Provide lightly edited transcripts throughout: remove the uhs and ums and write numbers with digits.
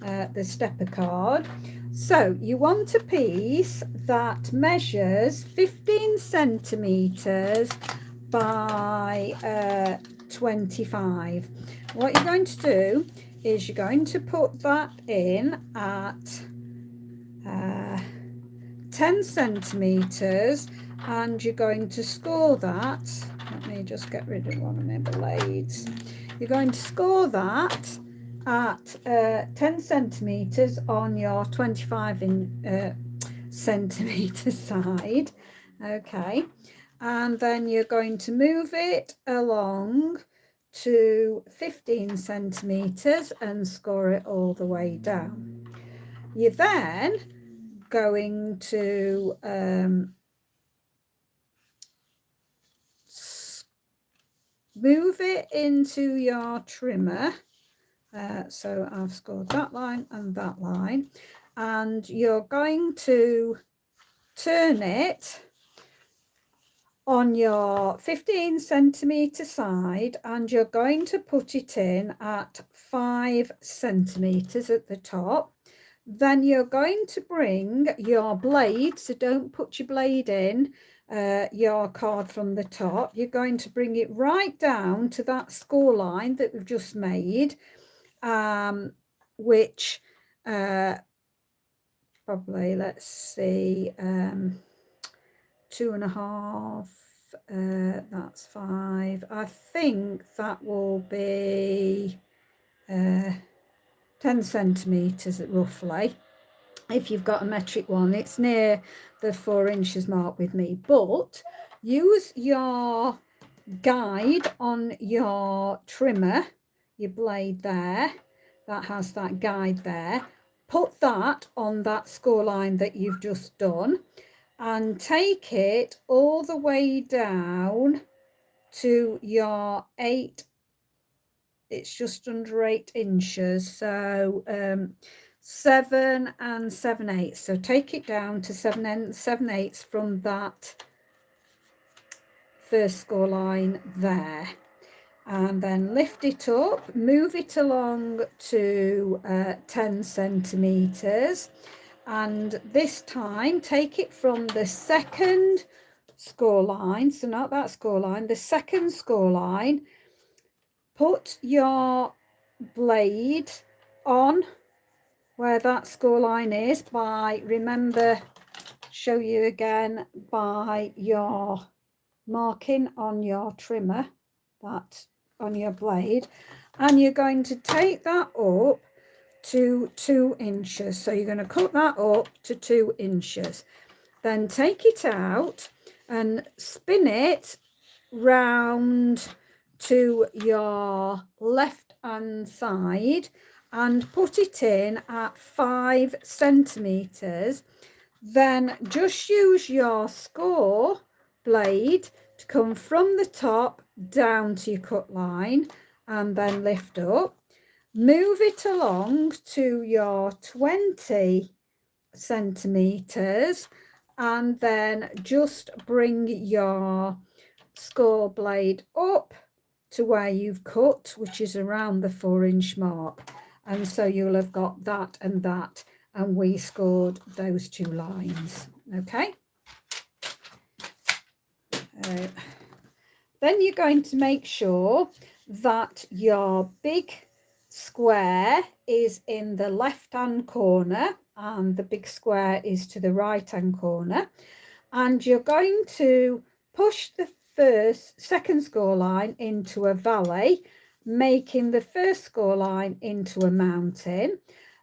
the stepper card. So you want a piece that measures 15 centimeters by 25. What you're going to do is you're going to put that in at 10 centimeters, and you're going to score that. Let me just get rid of one of my blades. You're going to score that at 10 centimeters on your 25 centimeter side. Okay, and then you're going to move it along to 15 centimeters and score it all the way down. You then going to move it into your trimmer. So I've scored that line and that line, and you're going to turn it on your 15 centimeter side, and you're going to put it in at 5 centimeters at the top. Then you're going to bring your blade, so don't put your blade in your card from the top. You're going to bring it right down to that score line that we've just made, which probably, let's see, 2.5, that's 5. I think that will be 10 centimeters roughly. If you've got a metric one, it's near the 4 inches mark with me, but use your guide on your trimmer, your blade there, that has that guide there. Put that on that score line that you've just done, and take it all the way down to your 8, it's just under 8 inches, so 7 7/8. So take it down to 7 7/8 from that first score line there, and then lift it up, move it along to 10 centimeters, and this time take it from the second score line, so not that score line, the second score line. Put your blade on where that score line is by, remember, show you again, by your marking on your trimmer, that on your blade, and you're going to take that up to 2 inches. So you're going to cut that up to 2 inches. Then take it out and spin it round to your left hand side and put it in at 5 centimeters. Then just use your score blade to come from the top down to your cut line and then lift up. Move it along to your 20 centimeters, and then just bring your score blade up to where you've cut, which is around the 4 inch mark. And so you'll have got that, and we scored those 2 lines. Okay. Then you're going to make sure that your big square is in the left hand corner and the big square is to the right hand corner, and you're going to push the second score line into a valley, making the first score line into a mountain.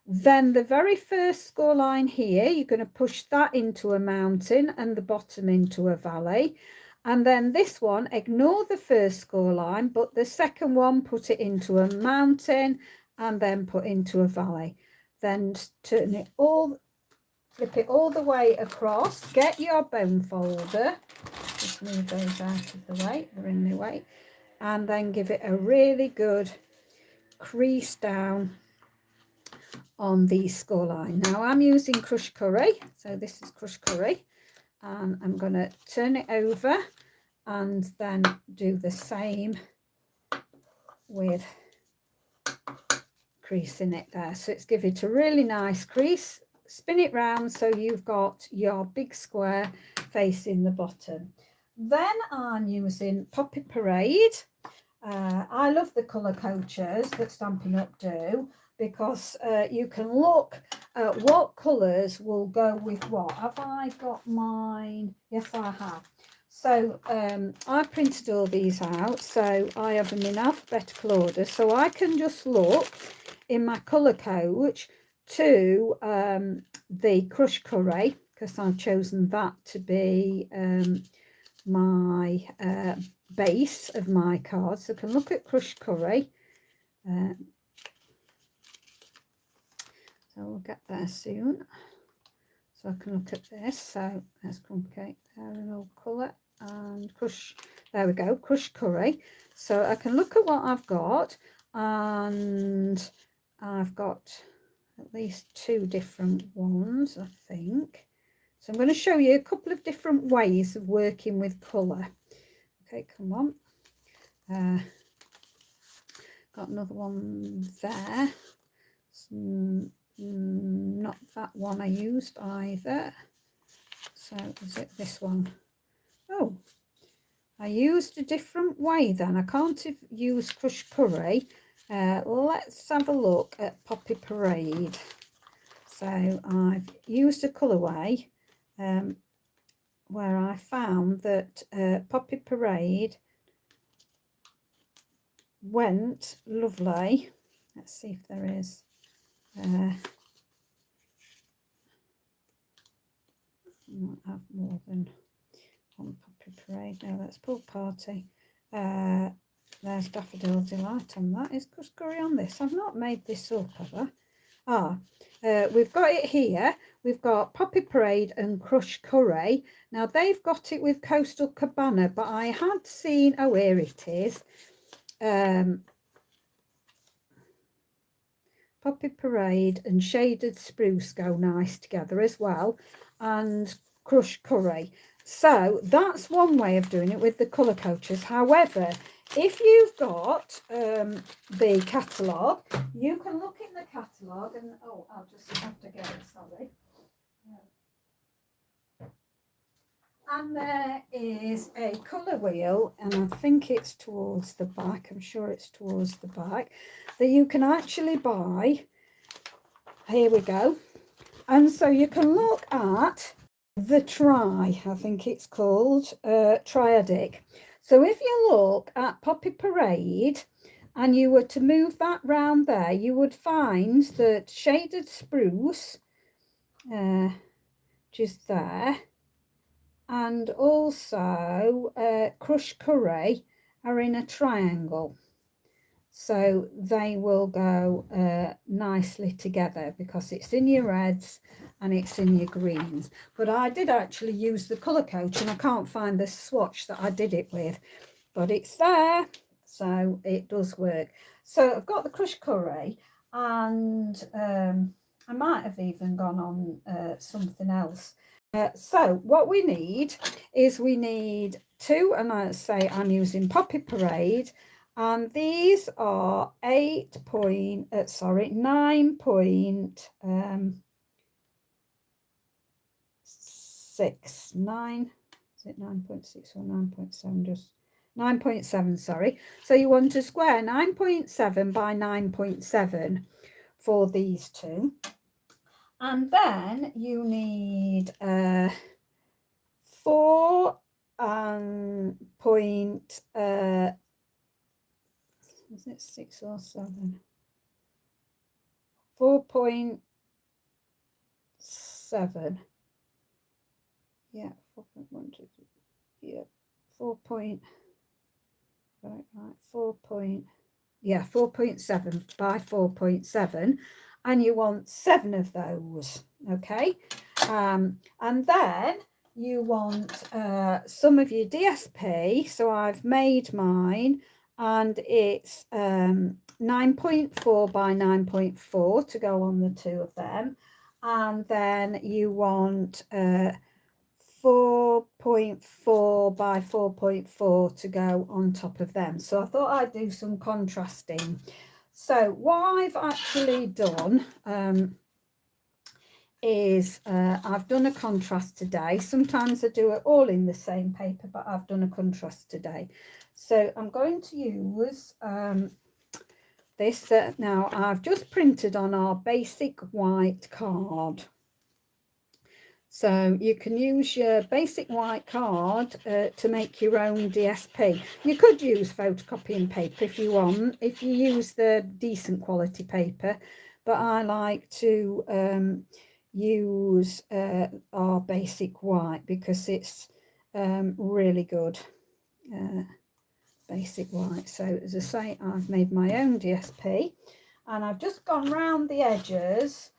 Then the very first score line here, you're going to push that into a mountain and the bottom into a valley. And then this one, ignore the first score line, but the second one, put it into a mountain and then put into a valley. Then turn it all, flip it all the way across. Get your bone folder. Just move those out of the way, they're in the way. And then give it a really good crease down on the score line. Now I'm using Crush Curry, so this is Crush Curry, and I'm going to turn it over and then do the same with crease in it there. So it's give it a really nice crease. Spin it round so you've got your big square facing the bottom. Then I'm using Poppy Parade. I love the colour coaches that Stampin' Up do, because you can look at what colours will go with what. Have I got mine? Yes, I have. So I printed all these out, so I have them in alphabetical order, so I can just look in my colour coach to the Crush Curry, because I've chosen that to be my base of my cards. So I can look at Crush Curry. So we'll get there soon. So I can look at this. So there's Crumb Cake there in all colour, and Crush, there we go, Crush Curry. So I can look at what I've got, and I've got at least 2 different ones, I think. So I'm going to show you a couple of different ways of working with colour. Okay, come on. Got another one there. Not that one I used either. So is it this one? Oh, I used a different way then. I can't use Crush Curry. Let's have a look at Poppy Parade. So I've used a colourway where I found that Poppy Parade went lovely. Let's see if there is. I might have more than one Poppy Parade. No, that's Pool Party. There's Daffodil Delight on that. Is Crush Curry on this? I've not made this up, have I? We've got it here. We've got Poppy Parade and Crush Curry. Now they've got it with Coastal Cabana, but I had seen, oh, here it is. Poppy Parade and Shaded Spruce go nice together as well, and Crush Curry. So that's one way of doing it with the colour coaches. However, if you've got the catalogue, you can look in the catalogue and, oh, I'll just have to get it, sorry. And there is a colour wheel, and I think it's towards the back, I'm sure it's towards the back, that you can actually buy. Here we go. And so you can look at the Try, I think it's called, Triadic. So if you look at Poppy Parade and you were to move that round there, you would find that Shaded Spruce, which is there, and also Crush Curry are in a triangle. So they will go nicely together because it's in your reds and it's in your greens. But I did actually use the colour coach and I can't find the swatch that I did it with, but it's there, so it does work. So I've got the Crush Curry, and I might have even gone on something else. So what we need is we need 2, and I say I'm using Poppy Parade, and these are 9.6 9, is it 9.6 or 9.7? Just 9.7, sorry. So you want a square 9.7 by 9.7 for these 2. And then you need 4 point, is it 6 or 7? 4.7. Yeah, 4.1. Yeah, 4 point. Right. 4 point. Yeah, 4.7 by 4.7, and you want 7 of those. Okay, and then you want some of your DSP. So I've made mine, and it's 9.4 by 9.4 to go on the 2 of them, and then you want 4.4 by 4.4 to go on top of them. So I thought I'd do some contrasting. So what I've actually done is I've done a contrast today. Sometimes I do it all in the same paper, but I've done a contrast today. So I'm going to use this. Now I've just printed on our basic white card. So you can use your basic white card to make your own DSP. You could use photocopying paper if you want, if you use the decent quality paper, but I like to use our basic white because it's really good. Basic white. So as I say, I've made my own DSP and I've just gone round the edges.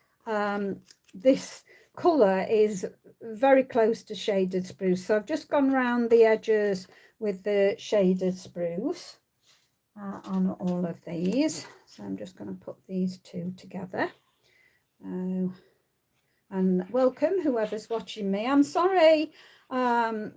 This colour is very close to shaded spruce, so I've just gone round the edges with the shaded spruce on all of these. So I'm just going to put these two together. And welcome whoever's watching me. I'm sorry, I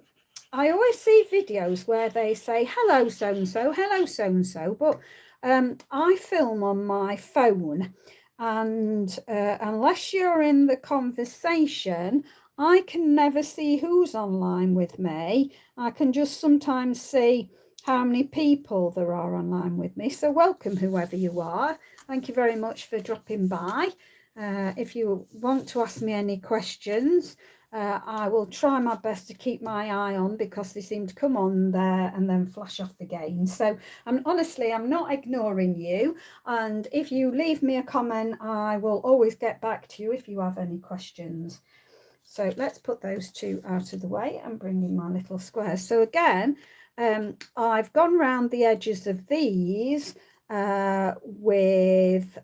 always see videos where they say hello so-and-so, hello so-and-so, but I film on my phone, and unless you're in the conversation, I can never see who's online with me. I can just sometimes see how many people there are online with me. So welcome whoever you are. Thank you very much for dropping by. If you want to ask me any questions, I will try my best to keep my eye on, because they seem to come on there and then flash off again. So honestly, I'm not ignoring you. And if you leave me a comment, I will always get back to you if you have any questions. So let's put those two out of the way and bring in my little squares. So again, I've gone round the edges of these with...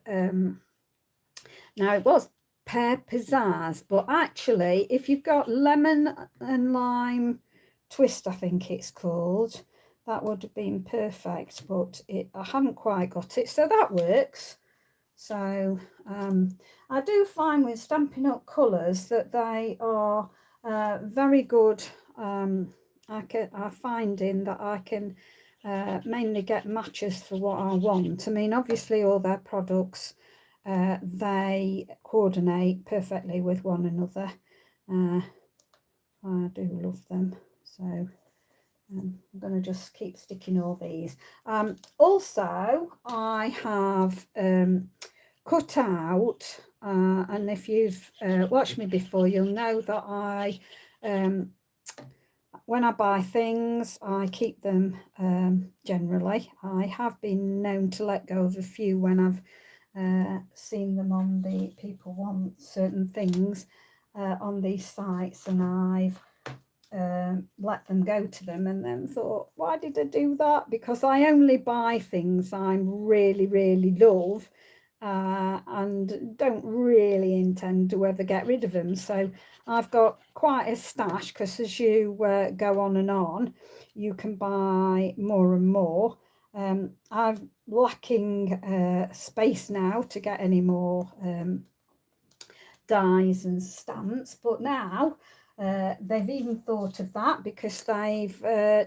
now it was pear pizzazz, but actually if you've got lemon and lime twist, I think it's called, that would have been perfect, but I haven't quite got it, so that works. So I do find with Stampin' Up colours that they are very good. I finding that I can mainly get matches for what I want. I mean, obviously all their products, they coordinate perfectly with one another. I do love them. So I'm going to just keep sticking all these. Also, I have cut out, and if you've watched me before, you'll know that I, when I buy things, I keep them generally. I have been known to let go of a few when I've seen them on the people want certain things on these sites, and I've let them go to them and then thought, why did I do that? Because I only buy things I really, really love and don't really intend to ever get rid of them. So I've got quite a stash, because as you go on, you can buy more and more. I'm lacking space now to get any more dies and stamps, but now they've even thought of that, because they've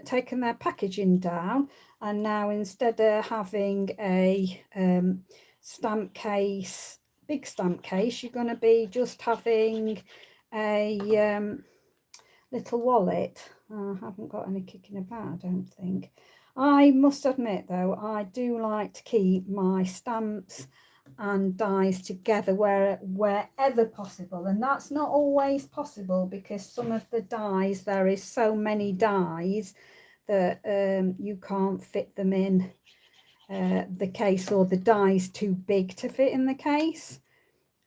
taken their packaging down, and now instead of having a stamp case, big stamp case, you're going to be just having a little wallet. I haven't got any kicking about, I don't think. I must admit though, I do like to keep my stamps and dies together wherever possible, and that's not always possible, because some of the dies, there is so many dies that you can't fit them in the case, or the die's too big to fit in the case.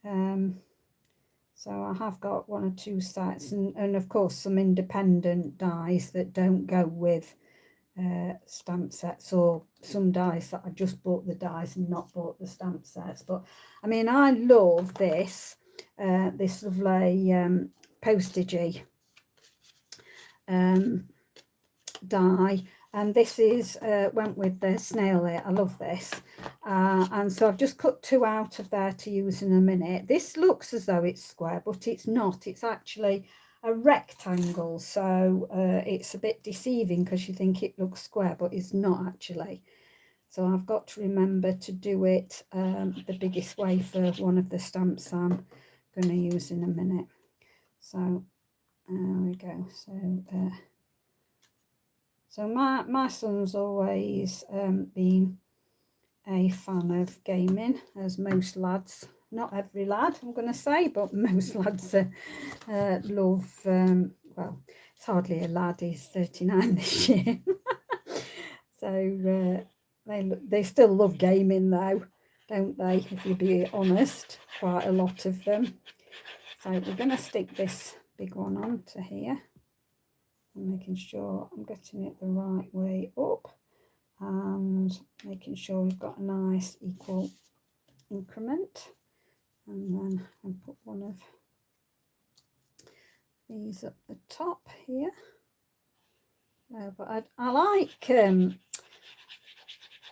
So I have got one or two sets, and of course some independent dies that don't go with stamp sets, or some dies that I just bought the dies and not bought the stamp sets. But I mean, I love this this lovely postagey die, and this is went with the snail here. I love this, and so I've just cut two out of there to use in a minute. This looks as though it's square, but it's not. It's actually a rectangle, so it's a bit deceiving because you think it looks square, but it's not actually. So I've got to remember to do it the biggest way for one of the stamps I'm going to use in a minute. So there we go. So my son's always been a fan of gaming, as most lads, not every lad I'm going to say, but most lads love, well, it's hardly a lad, he's 39 this year. So they still love gaming though, don't they, if you be honest, quite a lot of them. So we're going to stick this big one onto here. I'm making sure I'm getting it the right way up and making sure we've got a nice equal increment, and then I'll put one of these at the top here. But I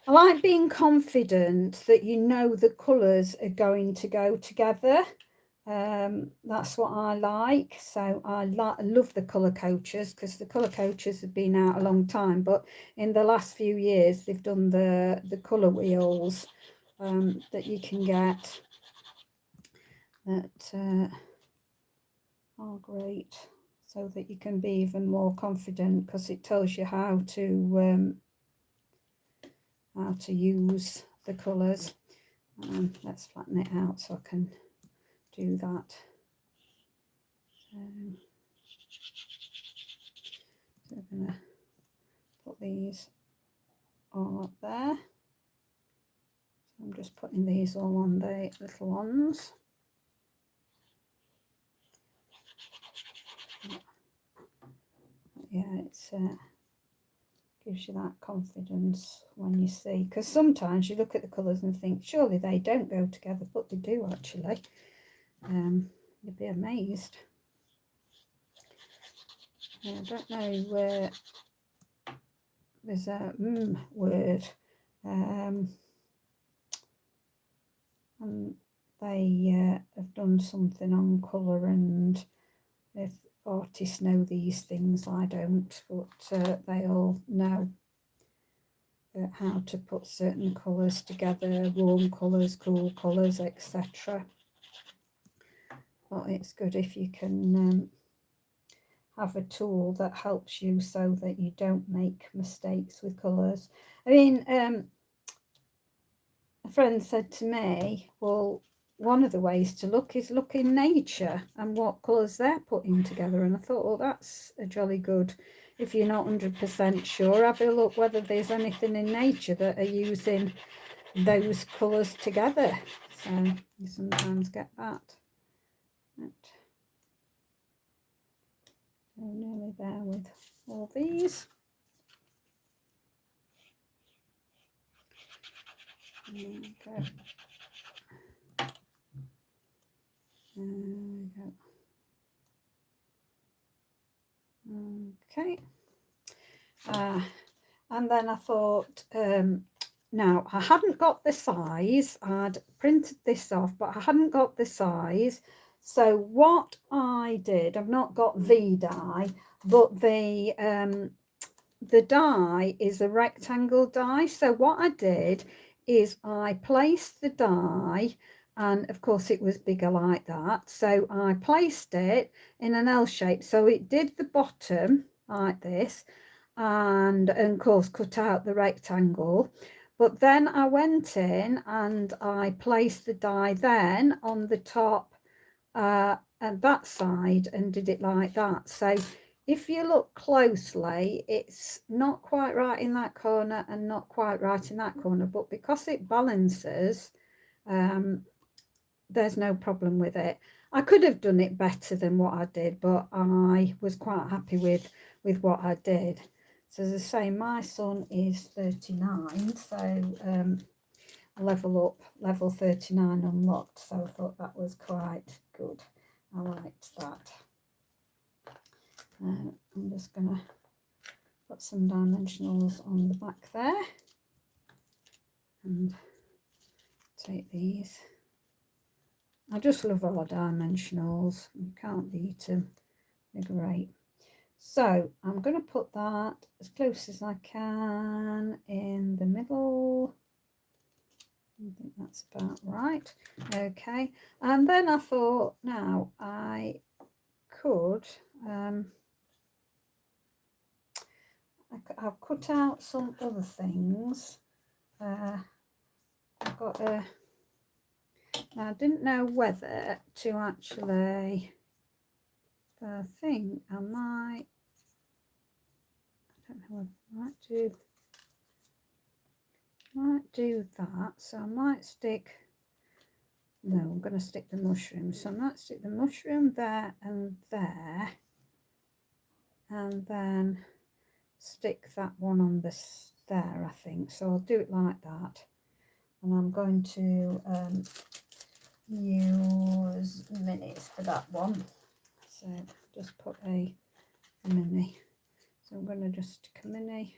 like being confident that you know the colours are going to go together. That's what I like. So I love the colour coaches, because the colour coaches have been out a long time, but in the last few years they've done the colour wheels that you can get that are great, so that you can be even more confident, because it tells you how to use the colours. Let's flatten it out so I can do that. So we're going to put these all up there. So I'm just putting these all on the little ones. Yeah, it's gives you that confidence when you see, because sometimes you look at the colours and think surely they don't go together, but they do actually. You'd be amazed. I don't know where there's a word, and they have done something on colour, and if artists know these things, I don't, but they all know how to put certain colours together, warm colours, cool colours, etc. But it's good if you can have a tool that helps you so that you don't make mistakes with colours. I mean, a friend said to me, well, one of the ways to look is look in nature and what colours they're putting together. And I thought, well, that's a jolly good, if you're not 100% sure, have a look whether there's anything in nature that are using those colours together. So you sometimes get that. Right. So nearly there with all these. There we go. There we go. Okay. And then I thought, now I hadn't got the size. I'd printed this off, but I hadn't got the size. So what I did, I've not got the die, but the die is a rectangle die. So what I did is I placed the die, and of course it was bigger like that. So I placed it in an L shape. So it did the bottom like this, and of course cut out the rectangle. But then I went in and I placed the die then on the top and that side and did it like that. So if you look closely, it's not quite right in that corner and not quite right in that corner, but because it balances, there's no problem with it. I could have done it better than what I did, but I was quite happy with what I did. So as I say, my son is 39, so level up, level 39 unlocked. So I thought that was quite good. I liked that. I'm just going to put some dimensionals on the back there and take these. I just love our dimensionals. You can't beat them. They're great. So I'm going to put that as close as I can in the middle. I think that's about right. Okay, and then I thought, now I could I've cut out some other things. I've got a, now I didn't know whether to actually, I think I might, I don't know, I might do that. So I might stick, no, I'm going to stick the mushroom. So I might stick the mushroom there, and then stick that one on this there, I think. So I'll do it like that. And I'm going to use minis for that one. So just put a mini. So I'm going to just stick a mini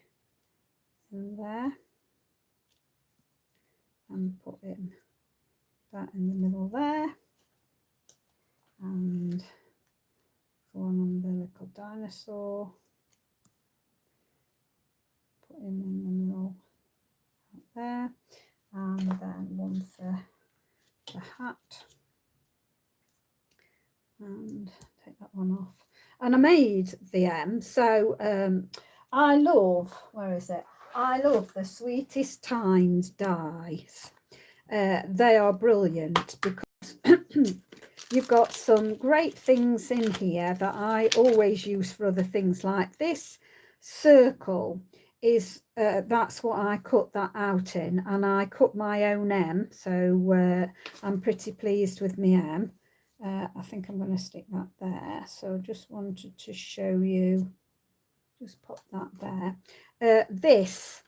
in there and put in that in the middle there, and one umbilical dinosaur, put in the middle there, and then one for the hat, and take that one off. And I made the M. So I love, where is it? I love the Sweetest Times dies. They are brilliant because you've got some great things in here that I always use for other things. Like this circle is, that's what I cut that out in, and I cut my own M, so I'm pretty pleased with my M. I think I'm going to stick that there. So just wanted to show you, just put that there. This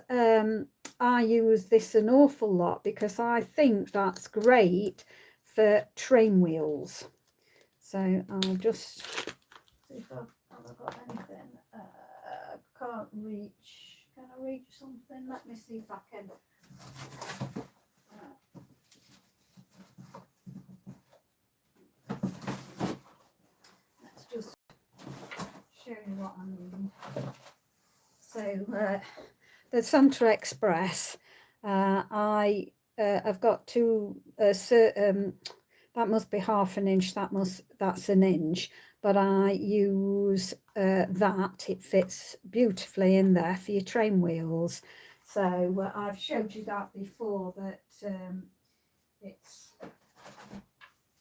I use this an awful lot because I think that's great for train wheels. So I'll just see if I've got anything. Can't reach. Can I reach something? Let me see if I can. Let's just show you what I mean. So the Santa Express, I've got two, that must be half an inch, that's an inch, but I use that, it fits beautifully in there for your train wheels. So I've showed you that before, that it's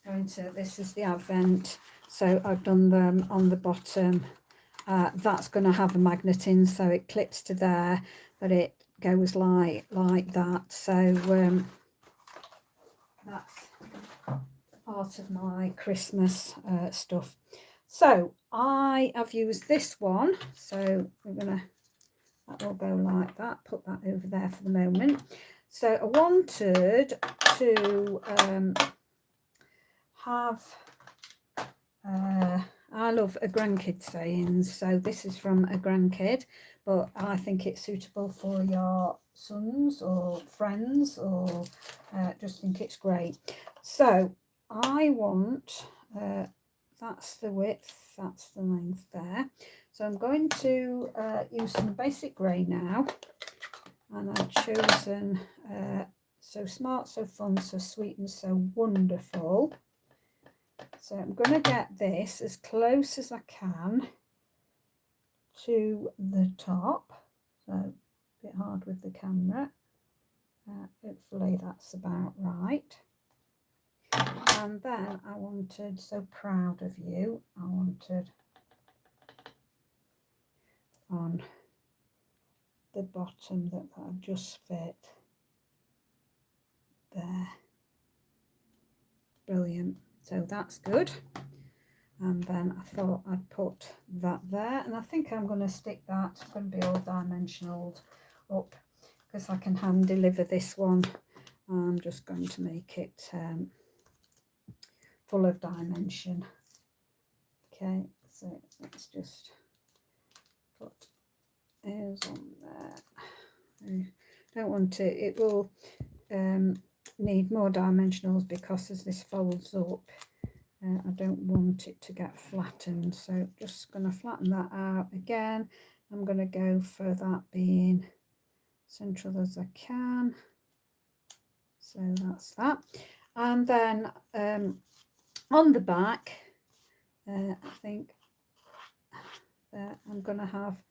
going to, this is the Advent, so I've done them on the bottom. That's going to have a magnet in, so it clips to there, but it goes like that. So that's part of my Christmas stuff. So I have used this one, so we're gonna, that will go like that, put that over there for the moment. So I wanted to have I love a grandkid sayings, so this is from a grandkid, but I think it's suitable for your sons or friends, or just think it's great. So I want, that's the width, that's the length there. So I'm going to use some basic grey now, and I've chosen So Smart, So Fun, So Sweet and So Wonderful. So I'm going to get this as close as I can to the top. So a bit hard with the camera. Hopefully that's about right. And then I wanted, So Proud of You, I wanted on the bottom that just fit there. Brilliant. So that's good. And then I thought I'd put that there, and I think I'm going to stick that, it's going to be all dimensional up because I can hand deliver this one. I'm just going to make it full of dimension. Okay, so let's just put those on there. I don't want to, it will need more dimensionals because as this folds up, I don't want it to get flattened, so just going to flatten that out again. I'm going to go for that being central as I can. So that's that. And then on the back, I think I'm going to have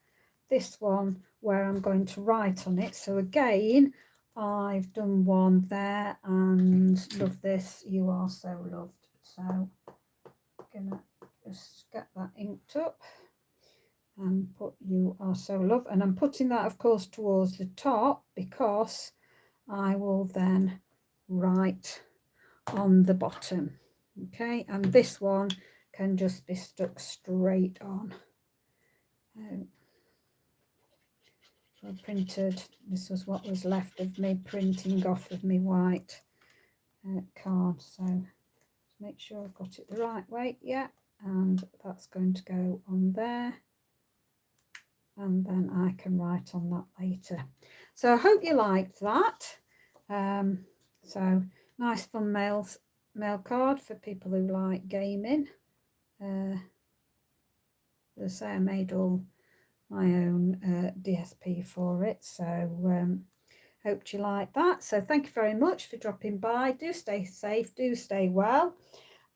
this one where I'm going to write on it. So again, I've done one there, and love this, you are so loved. So I'm gonna just get that inked up and put you are so loved, and I'm putting that of course towards the top because I will then write on the bottom. Okay, and this one can just be stuck straight on. I printed, this was what was left of me printing off of me white card, so make sure I've got it the right way. Yeah, and that's going to go on there, and then I can write on that later. So I hope you liked that. So nice fun mail card for people who like gaming. As I say, I made all my own DSP for it, so hope you like that. So thank you very much for dropping by. Do stay safe, do stay well,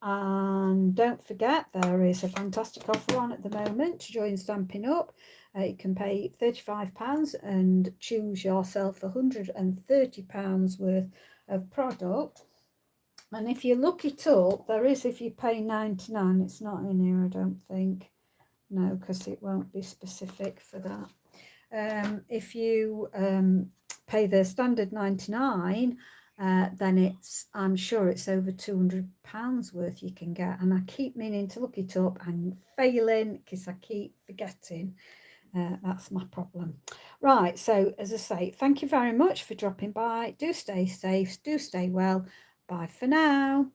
and don't forget there is a fantastic offer on at the moment to join Stampin' Up. You can pay £35 and choose yourself £130 worth of product. And if you look it up, there is, if you pay £99, it's not in here I don't think. No, because it won't be specific for that. If you pay the standard 99, then it's, I'm sure it's over £200 worth you can get. And I keep meaning to look it up and failing because I keep forgetting. That's my problem. Right, so as I say, thank you very much for dropping by. Do stay safe, do stay well. Bye for now.